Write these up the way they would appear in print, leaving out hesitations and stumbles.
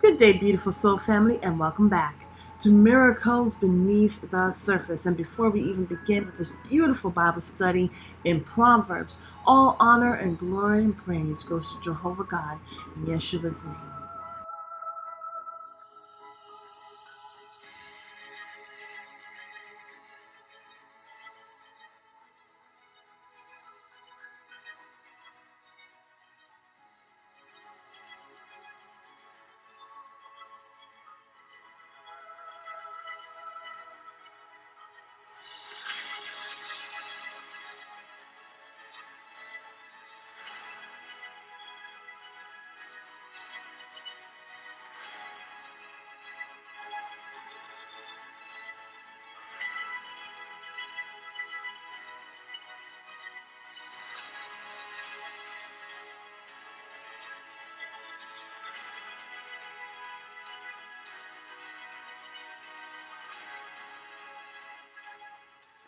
Good day, beautiful soul family, and welcome back to Miracles Beneath the Surface. And before we even begin with this beautiful Bible study in Proverbs, all honor and glory and praise goes to Jehovah God in Yeshua's name.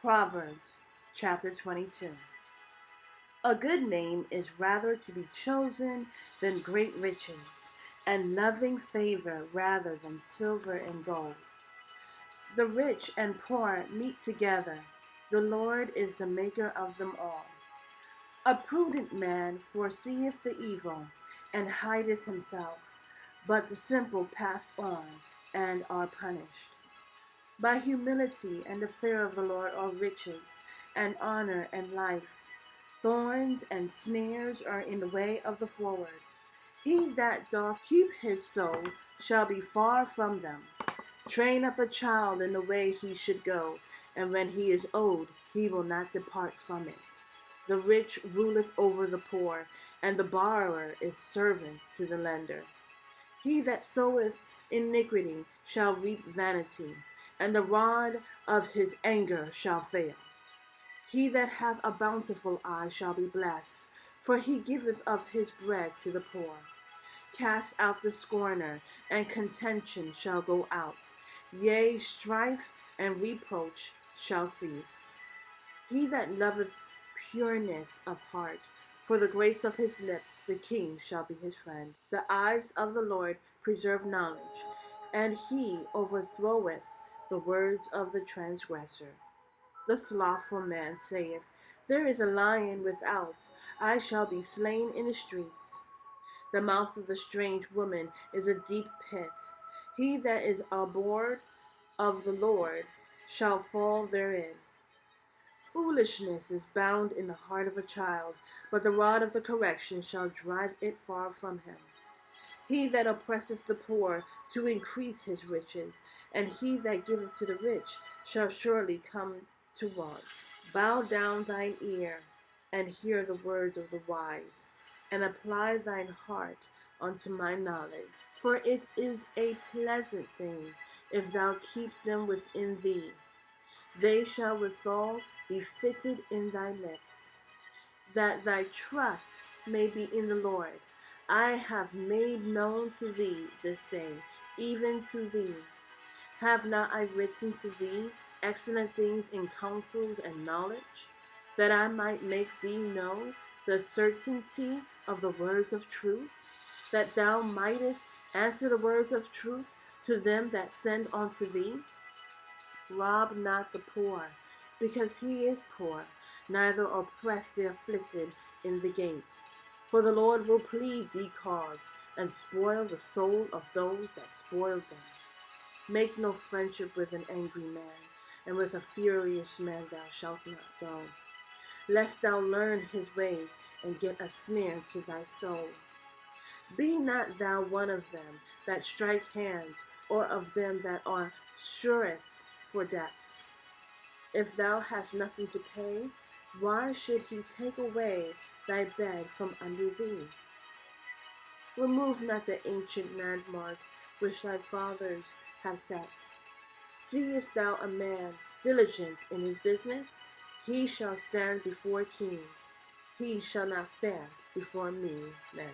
Proverbs chapter 22. A good name is rather to be chosen than great riches, and loving favor rather than silver and gold. The rich and poor meet together. The Lord is the maker of them all. A prudent man foreseeth the evil, and hideth himself, but the simple pass on, and are punished. By humility and the fear of the Lord are riches, and honor and life. Thorns and snares are in the way of the forward. He that doth keep his soul shall be far from them. Train up a child in the way he should go, and when he is old, he will not depart from it. The rich ruleth over the poor, and the borrower is servant to the lender. He that soweth iniquity shall reap vanity, and the rod of his anger shall fail. He that hath a bountiful eye shall be blessed, for he giveth of his bread to the poor. Cast out the scorner, and contention shall go out. Yea, strife and reproach shall cease. He that loveth pureness of heart, for the grace of his lips, the king shall be his friend. The eyes of the Lord preserve knowledge, and he overthroweth the words of the transgressor. The slothful man saith, there is a lion without, I shall be slain in the streets. The mouth of the strange woman is a deep pit. He that is abhorred of the Lord shall fall therein. Foolishness is bound in the heart of a child, but the rod of the correction shall drive it far from him. He that oppresseth the poor to increase his riches, and he that giveth to the rich shall surely come to want. Bow down thine ear, and hear the words of the wise, and apply thine heart unto my knowledge. For it is a pleasant thing if thou keep them within thee. They shall withal be fitted in thy lips, that thy trust may be in the Lord. I have made known to thee this day, even to thee. Have not I written to thee excellent things in counsels and knowledge, that I might make thee know the certainty of the words of truth, that thou mightest answer the words of truth to them that send unto thee? Rob not the poor, because he is poor, neither oppress the afflicted in the gate. For the Lord will plead thee cause, and spoil the soul of those that spoiled them. Make no friendship with an angry man, and with a furious man thou shalt not go, lest thou learn his ways, and get a snare to thy soul. Be not thou one of them that strike hands, or of them that are surest for debts. If thou hast nothing to pay, why should he take away thy bed from under thee? Remove not the ancient landmark which thy fathers have set. Seest thou a man diligent in his business? He shall stand before kings. He shall not stand before mean men.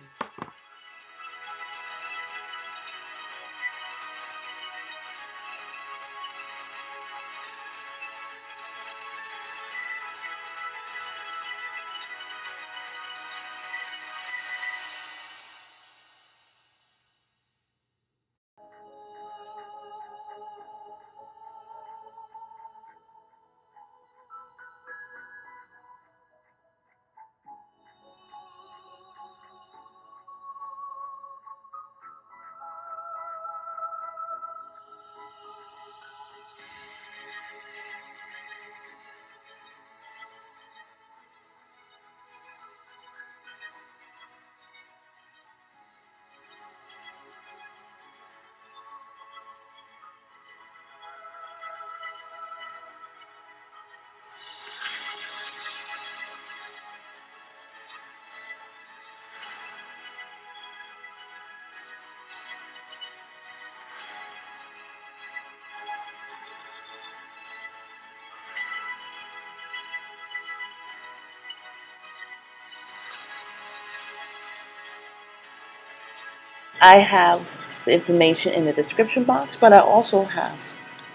I have the information in the description box, but I also have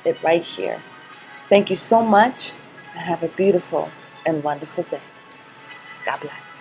it right here. Thank you so much, and have a beautiful and wonderful day. God bless.